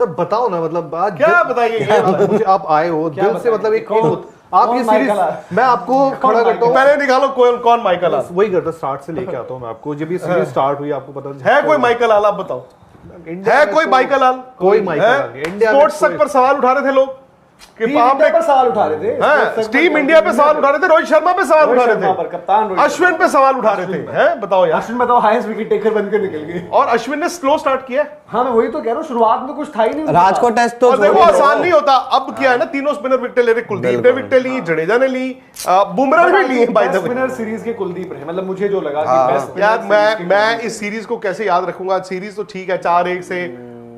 तब बताओ ना, मतलब आज क्या बताइए मुझे आप आए हो दिल से, मतलब एक आप ये सीरीज मैं आपको खड़ा करता हूँ। पहले निकालो कौन माइकल आल। वही करता, स्टार्ट से लेके आता हूँ मैं आपको। जब ये सीरीज स्टार्ट हुई आपको पता है कोई माइकल आल? आप बताओ, है कोई माइकल आल? कोई माइकल आल नहीं। इंडिया स्पोर्ट्स तक पर सवाल उठा रहे थे लोग कि पर सवाल उठा रहे थे, टीम इंडिया पे सवाल उठा रहे थे, रोहित शर्मा पे सवाल उठा रहे थे, कप्तान अश्विन पे सवाल उठा रहे थे। हैं बताओ यार, अश्विन बताओ हाईएस्ट विकेट टेकर बनकर निकल गए। और अश्विन ने स्लो स्टार्ट किया। हाँ मैं वही तो कह रहा हूँ, शुरुआत में कुछ था ही नहीं। राजकोट टेस्ट तो और देखो आसान नहीं होता। अब क्या है ना, तीनों स्पिनर विकेट ले रहे, कुलदीप ने विकेट ली, जडेजा ने ली, बुमराह ने ली। By the way spinner series के कुलदीप रहे, मतलब मुझे जो लगा कि बेस्ट यार मैं इस सीरीज को कैसे याद रखूंगा। सीरीज तो ठीक है 4-1 से,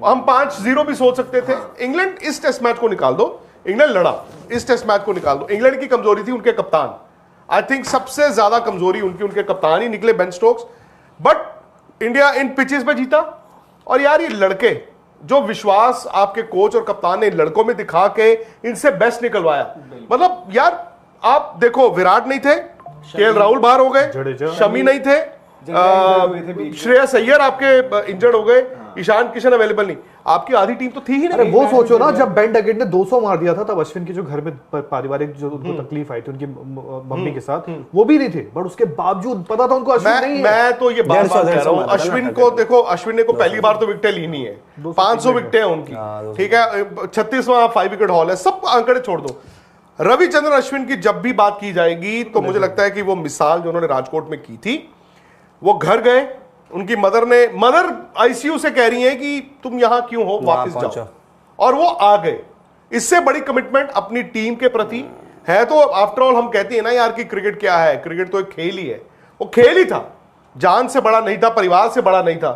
हम 5-0 भी सोच सकते थे। इंग्लैंड इस टेस्ट मैच को निकाल दो, इंग्लैंड लड़ा, इस टेस्ट मैच को निकाल दो। इंग्लैंड की कमजोरी थी उनके कप्तान। आई थिंक सबसे ज्यादा कमजोरी उनके कप्तान ही निकले, Ben Stokes. But India in pitches पे जीता। और यार ये लड़के, जो विश्वास आपके कोच और कप्तान ने लड़कों में दिखा के इनसे बेस्ट निकलवाया। मतलब यार आप देखो, विराट नहीं थे, केएल राहुल बाहर हो गए, शमी नहीं थे, श्रेयस अय्यर आपके इंजर्ड हो गए, ईशान किशन अवेलेबल नहीं, आपकी आधी टीम तो थी ही नहीं। अरे वो सोचो ना, जब बेन डगेट ने 200 मार दिया था, तब अश्विन के जो घर में पारिवारिक जो उनको तकलीफ आई थी उनकी मम्मी के साथ, वो भी नहीं थे। बट उसके बावजूद पता था उनको अश्विन नहीं है। मैं तो ये बात कह रहा हूँ, अश्विन को देखो, अश्विन को पहली बार तो विकेटें ली नहीं है, 500 विकेटें हैं उनकी, ठीक है, 36वां 5 विकेट हॉल है, सब आंकड़े छोड़ दो। रविचंद्रन अश्विन की जब भी बात की जाएगी तो मुझे लगता है कि वो मिसाल जो उन्होंने राजकोट में की थी, वो घर गए, उनकी मदर आईसीयू से कह रही है कि तुम यहां क्यों हो, वापस जाओ, और वो आ गए। इससे बड़ी कमिटमेंट अपनी टीम के प्रति है। तो आफ्टर ऑल हम कहते हैं ना यार कि क्रिकेट क्या है, क्रिकेट तो एक खेल ही है। वो खेल ही था, जान से बड़ा नहीं था, परिवार से बड़ा नहीं था।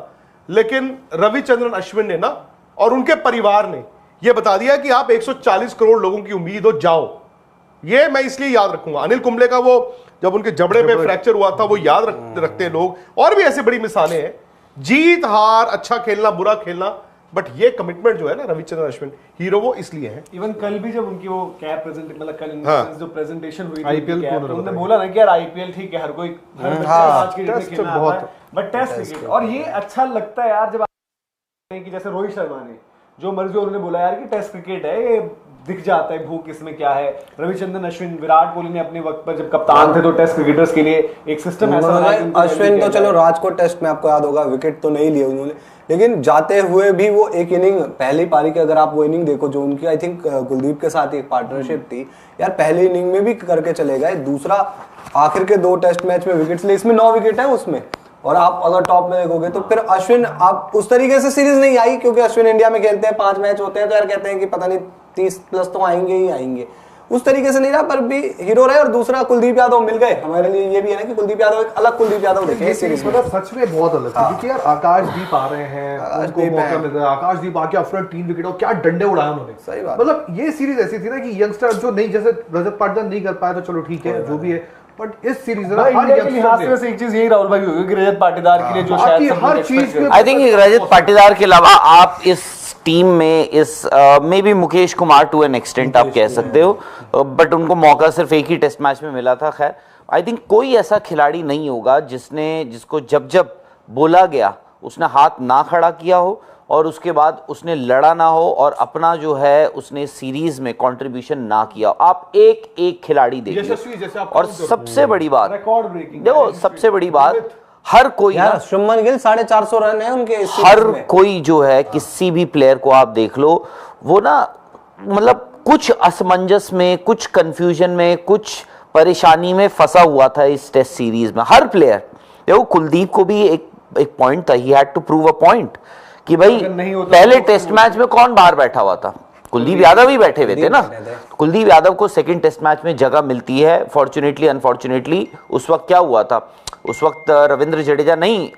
लेकिन रविचंद्रन अश्विन ने ना, और उनके परिवार ने यह बता दिया कि आप 140 करोड़ लोगों की उम्मीद हो, जाओ। ये मैं इसलिए याद रखूंगा। अनिल कुंबले का वो जब उनके जबड़े पे फ्रैक्चर हुआ था, वो याद रखते हैं लोग। और भी ऐसे बड़ी मिसालें हैं, जीत हार, अच्छा खेलना बुरा खेलना, बट ये कमिटमेंट जो है ना, रविचंद्रन अश्विन हीरो वो इसलिए है। इवन कल भी जब उनकी वो कैप प्रेजेंट, मतलब कल जो प्रेजेंटेशन हुई आईपीएल थी, उन्होंने बोला ना कि यार आईपीएल ठीक है, हर कोई आज की डेट में खेलना बहुत, बट टेस्ट क्रिकेट। और ये अच्छा लगता है यार जब कि जैसे रोहित शर्मा ने जो मर्जी उन्होंने बोला यार कि टेस्ट क्रिकेट है, ये दिख जाता है भूख इसमें क्या है। रविचंद्रन अश्विन, विराट कोहली ने अपने वक्त पर जब कप्तान थे तो टेस्ट क्रिकेटर्स के लिए एक सिस्टम ऐसा था कि अश्विन तो चलो राजकोट टेस्ट में आपको याद होगा विकेट तो नहीं लिए उन्होंने, लेकिन जाते हुए भी वो एक इनिंग, पहली पारी की अगर आप वो इनिंग देखो जो उनकी आई थिंक कुलदीप के साथ एक पार्टनरशिप थी यार, पहली इनिंग में भी करके चले गए, दूसरा आखिर के 2 टेस्ट मैच में विकेट्स लिए, इसमें 9 विकेट है उसमें। और आप अगर टॉप में देखोगे तो फिर अश्विन, आप उस तरीके से सीरीज नहीं आई क्योंकि अश्विन इंडिया में खेलते हैं, 5 मैच होते हैं तो यार कहते हैं कि पता नहीं 30 प्लस तो आएंगे ही आएंगे, उस तरीके से नहीं रहा, पर भी हीरो रहे। और दूसरा कुलदीप यादव मिल गए, हमारे लिए ये भी है ना कि कुलदीप यादव एक अलग कुलदीप यादव देखे इस सीरीज में। सच में बहुत अलग था, क्योंकि यार आकाशदीप आ रहे हैं, उनको मौका मिल रहा है, आकाशदीप आके आफ्टर 3 विकेट, और क्या डंडे उड़ाए उन्होंने। सही बात, मतलब ये सीरीज ऐसी थी ना कि यंगस्टर जो नहीं, जैसे रजत पाटीदार नहीं कर पाया तो चलो ठीक है, जो भी है, बट इस सीरीज में एक चीज यही राहुल भाई होगी कि रजत पाटीदार के लिए जो शायद हर चीज, आई थिंक रजत पाटीदार के अलावा आप इस टीम में इस may be Mukesh Kumar to an extent आप कह सकते हो, बट उनको मौका सिर्फ एक ही टेस्ट मैच में मिला था। खैर आई थिंक कोई ऐसा खिलाड़ी नहीं होगा जिसको जब जब बोला गया उसने हाथ ना खड़ा किया हो और उसके बाद उसने लड़ा ना हो और अपना जो है उसने सीरीज में कंट्रीब्यूशन ना किया। आप एक खिलाड़ी देखिए, और सबसे बड़ी बात, रिकॉर्ड ब्रेकिंग देखो सबसे बड़ी बात, हर कोई यार शुभमन गिल 450 रन है उनके, हर कोई जो है किसी भी प्लेयर को आप देख लो, वो ना मतलब कुछ असमंजस में, कुछ कंफ्यूजन में, कुछ परेशानी में फंसा हुआ था इस टेस्ट सीरीज में। हर प्लेयर, देखो कुलदीप को भी एक पॉइंट था, he had to prove a point कि भाई पहले टेस्ट मैच में कौन बाहर बैठा हुआ था, कुलदीप यादव ही बैठे हुए थे ना। कुलदीप यादव को सेकंड टेस्ट मैच में जगह मिलती है, फॉर्चुनेटली अनफॉर्चुनेटली उस वक्त क्या हुआ था, उस वक्त रविंद्र जडेजा नहीं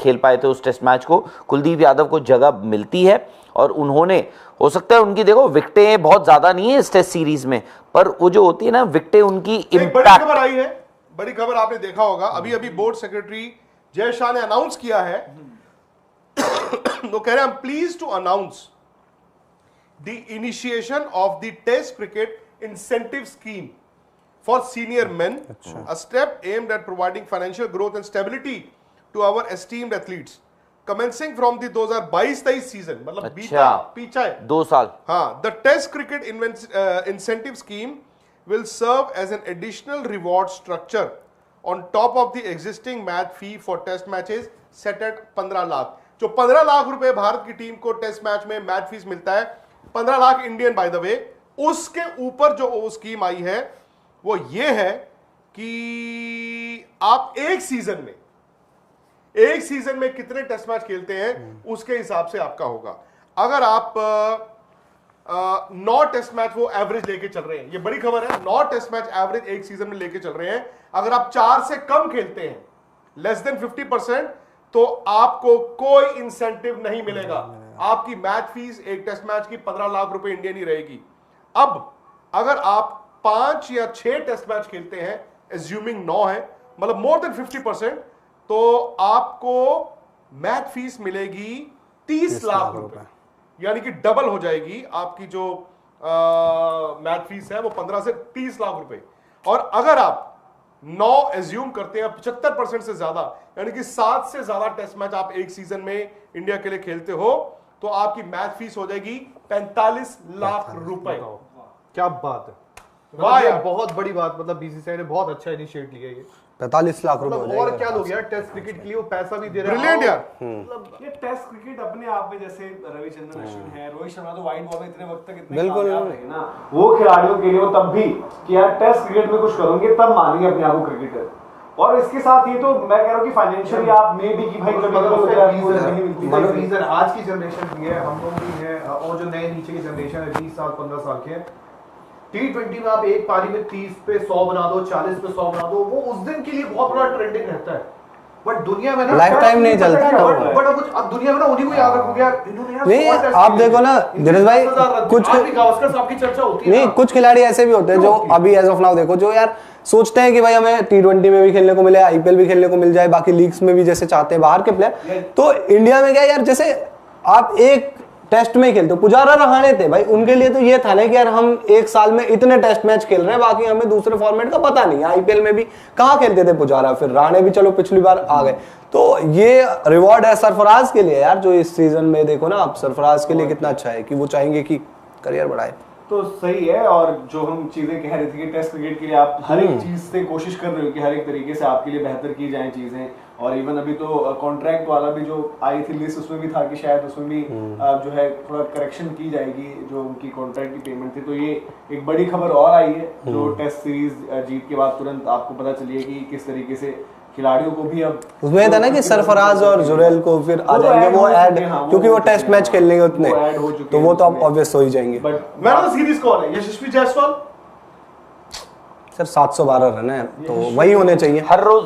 खेल पाए थे उस टेस्ट मैच को, कुलदीप यादव को जगह मिलती है और उन्होंने, हो सकता है उनकी देखो विकेटें बहुत ज्यादा नहीं है इस टेस्ट सीरीज में, पर वो जो होती है ना विकेटें उनकी इम्पैक्ट। बड़ी खबर आई है, बड़ी खबर आपने देखा होगा, अभी बोर्ड सेक्रेटरी जय शाह ने अनाउंस किया है, वो कह रहे हैं, I am pleased to announce the initiation of the test cricket incentive scheme for senior men, a step aimed at providing financial growth and stability to our esteemed athletes. commencing from the 2022-23 season, मतलब अच्छा, पीछा है 2 साल। हाँ, the Test Cricket incentive scheme will serve as an additional reward structure on top of the existing match fee for test matches set at 15 lakh. जो 15 लाख रुपए भारत की team को टेस्ट मैच में मैच फीस मिलता है, 15 लाख इंडियन बाय द वे, उसके ऊपर जो स्कीम आई है वो ये है कि आप एक सीजन में कितने टेस्ट मैच खेलते हैं उसके हिसाब से आपका होगा। अगर आप 9 टेस्ट मैच वो एवरेज लेके चल रहे हैं, ये बड़ी खबर है, 9 टेस्ट मैच एवरेज एक सीजन में लेके चल रहे हैं, अगर आप 4 से कम खेलते हैं, लेस देन 50%, तो आपको कोई इंसेंटिव नहीं मिलेगा। आपकी मैच फीस एक टेस्ट मैच की 15 लाख रुपए इंडियन ही रहेगी। अब अगर आप 5 या 6 टेस्ट मैच खेलते हैं, एज्यूमिंग 9 है, मतलब मोर देन 50%, तो आपको मैच फीस मिलेगी 30 लाख रुपए, यानी कि डबल हो जाएगी आपकी जो मैच फीस है वो 15 से 30 लाख रुपए। और अगर आप 9 एज्यूम करते हैं, 75% से ज्यादा, यानी कि 7 से ज्यादा टेस्ट मैच आप एक सीजन में इंडिया के लिए खेलते हो, तो आपकी मैच फीस हो जाएगी 45 लाख रुपए। क्या बात है, वाह यार, बहुत बड़ी बात। मतलब बीसीसीआई ने बहुत अच्छा इनिशिएट लिया ये। 45 लाख रुपए मतलब और क्या लोग यार टेस्ट क्रिकेट के लिए वो पैसा भी दे रहे हैं। ब्रिलियंट यार। मतलब ये टेस्ट क्रिकेट अपने आप में, जैसे रविचंद्रन अश्विन है, रोहित शर्मा तो वाइड बॉल में इतने वक्त तक इतने बिल्कुल कामयाब रहे ना, वो खिलाड़ियों के लिए वो तब भी कि यार टेस्ट क्रिकेट में कुछ करोगे तब मानेंगे अपने आप को क्रिकेटर। और इसके साथ ये तो मैं कह रहा हूँ कि फाइनेंशियली आप में भी कि भाई कभी रीजन आज की जनरेशन भी है, हम लोग भी हैं, और जो नए नीचे की जनरेशन है 20 साल 15 साल के, T20 में आप एक पारी में 30 पे 100 बना दो, 40 पे 100 बना दो, वो उस दिन के लिए बहुत बड़ा ट्रेंडिंग रहता है। बट दुनिया में ना लाइफ टाइम नहीं चलता ना। बट अब दुनिया में ना उन्हीं को याद रखोगे यार, इन्होंने यार नहीं, आप देखो ना धीरज भाई, कुछ गावस्कर साहब की चर्चा होती है नहीं, कुछ खिलाड़ी ऐसे भी होते हैं जो अभी एज ऑफ नाउ देखो, जो यार सोचते हैं कि भाई हमें T20 में भी खेलने को मिले, आईपीएल भी खेलने को मिल जाए, बाकी लीग्स में भी जैसे चाहते हैं बाहर के प्लेयर। तो इंडिया में क्या यार, जैसे आप एक टेस्ट में खेलते हो, पुजारा रहाणे थे भाई, उनके लिए तो ये था ना कि यार हम एक साल में इतने टेस्ट मैच खेल रहे हैं, बाकी हमें दूसरे फॉर्मेट का पता नहीं है। आईपीएल में भी कहाँ खेलते थे पुजारा, फिर रहाणे भी चलो पिछली बार आ गए। तो ये रिवॉर्ड है सरफराज के लिए यार, जो इस सीजन में देखो ना आप, सरफराज के लिए कितना अच्छा है कि वो चाहेंगे कि करियर बढ़ाए। तो सही है। और जो हम चीजें कह रहे थे कि टेस्ट क्रिकेट के लिए आप हर एक चीज से कोशिश कर रहे हो कि हर एक तरीके से आपके लिए बेहतर की जाए चीजें। और इवन अभी तो कॉन्ट्रैक्ट वाला भी जो आई थी लिस्ट, उसमें भी था कि शायद उसमें भी जो है थोड़ा करेक्शन की जाएगी जो उनकी कॉन्ट्रैक्ट की पेमेंट थी। तो ये एक बड़ी खबर और आई है जो टेस्ट सीरीज जीत के बाद तुरंत आपको पता चली है कि किस तरीके से खिलाड़ियों को भी अब उसमें था ना कि सरफराज और जुरेल को फिर आ जाएंगे वो ऐड, क्योंकि वो टेस्ट मैच खेल लेंगे उतने, तो वो तो अब ऑब्वियस हो ही जाएंगे। But man of the series कौन है? यशस्वी जायसवाल सर 712 रन है तो वही होने चाहिए हर रोज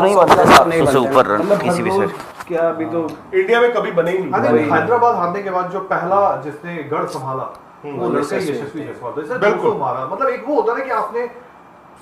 नहीं बनता 700 से ऊपर रन किसी भी से। क्या अभी तो इंडिया में कभी बने ही नहीं। हैदराबाद हारने के बाद जो पहला जिसने गढ़ संभाला वो लड़का यशस्वी जायसवाल। तो बिल्कुल मारा, मतलब एक वो होता है ना कि आपने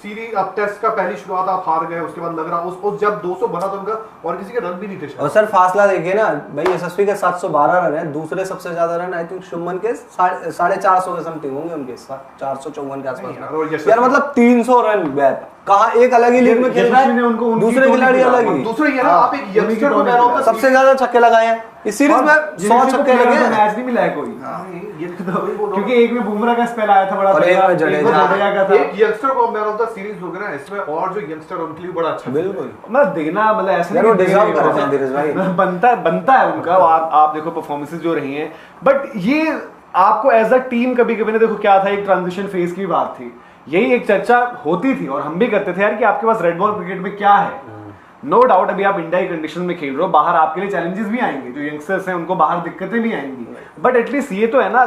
सीरीज, अब टेस्ट का पहली शुरुआत आप हार गए, उसके बाद लग रहा उस जब 200 बना तो उनका और किसी के रन भी नहीं थे। और सर फासला देखिए ना भाई, यशस्वी के 712 रन है, दूसरे सबसे ज्यादा रन आई थिंक शुभमन के 450 के समथिंग होंगे, उनके 454 के आसपास यार, मतलब 300 रन गैप। कहाँ एक अलग ही लीग में खेल रहा है, दूसरे खिलाड़ी अलग ही। दूसरे ये ना आप एक यंगस्टर को मैन ऑफ द सबसे ज्यादा छक्के लगाए हैं इस सीरीज में, 100 छक्के लगे हैं। मैच नहीं मिला है कोई, क्योंकि एक में बुमराह का स्पेल आया था बड़ा, और एक में जडेजा का था। एक यंगस्टर को मैन ऑफ द सीरीज हो गया ना इसमें, और जो यंगस्टर उनके लिए बड़ा अच्छा। बिल्कुल मतलब देखना, मतलब ऐसे यार वो डिजर्व करते हैं धीरज भाई, बनता है उनका। आप देखो परफॉर्मेंसेस जो रही हैं, बट ये आपको एज अ टीम कभी-कभी ना देखो क्या था, एक ट्रांजिशन फेज की बात थी, यही एक चर्चा होती थी और हम भी करते थे यार कि आपके पास रेड बॉल क्रिकेट में क्या है। नो डाउट अभी आप इंडिया की कंडीशन में खेल रहे हो, बाहर आपके लिए चैलेंजेस भी आएंगे, जो यंगस्टर्स हैं उनको बाहर दिक्कतें भी आएंगी, बट एटलीस्ट ये तो है ना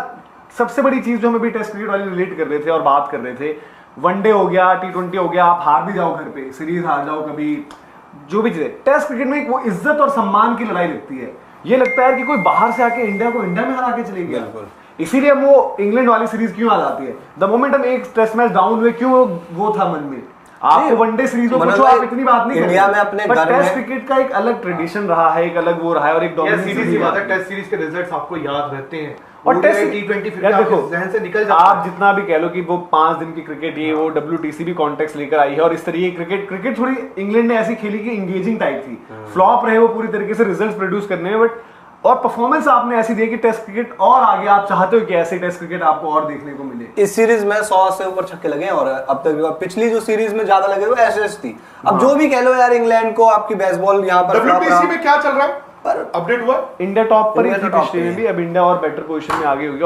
सबसे बड़ी चीज जो हम अभी टेस्ट क्रिकेट वाले रिलेट कर रहे थे और बात कर रहे थे, वनडे हो गया, T20 हो गया, आप हार भी जाओ घर पे, सीरीज हार जाओ कभी, जो भी चीजें, टेस्ट क्रिकेट में एक वो इज्जत और सम्मान की लड़ाई लगती है। ये लगता है कि कोई बाहर से आके इंडिया को इंडिया में हरा के चले गया, इसीलिए हम वो इंग्लैंड वाली सीरीज क्यों आ जाती है, द मोमेंट हम एक टेस्ट मैच डाउन हुए क्यों वो था मन में। आपको वनडे सीरीज में पूछो, आप इतनी बात नहीं इंडिया में अपने घर में टेस्ट क्रिकेट का एक अलग ट्रेडिशन रहा है, एक अलग वो रहा है, और एक डोमिनेंस सीरीज की बात है, टेस्ट सीरीज के रिजल्ट्स आपको याद रहते हैं और टेस्ट T20 फिर यार आपके देखो जहन से निकल जाता आप है। जितना भी कह लो कि वो 5 दिन की क्रिकेट ये वो WTC भी कॉन्टेक्स्ट लेकर आई है और इस तरीके की क्रिकेट थोड़ी इंग्लैंड ने ऐसी खेली कि इंगेजिंग टाइप थी। फ्लॉप रहे वो पूरी तरीके से रिजल्ट्स प्रोड्यूस करने में, बट और परफॉर्मेंस आपने ऐसी दी कि टेस्ट क्रिकेट और आगे आप चाहते हो कि ऐसे टेस्ट क्रिकेट आपको और देखने को मिले। इस सीरीज में 100 से ऊपर छक्के लगे और अब तक पिछली जो सीरीज में ज्यादा लगे वो एशेज थी। अब जो भी कह लो यार, इंग्लैंड को आपकी बेसबॉल यहाँ पर WTC में क्या चल रहा है, पर अपडेट हुआ? इंडिया टॉप पर ही इंडिया थी तो top पिछले पे में भी, अब इंडिया और बेटर पोजीशन में आगे हो गया।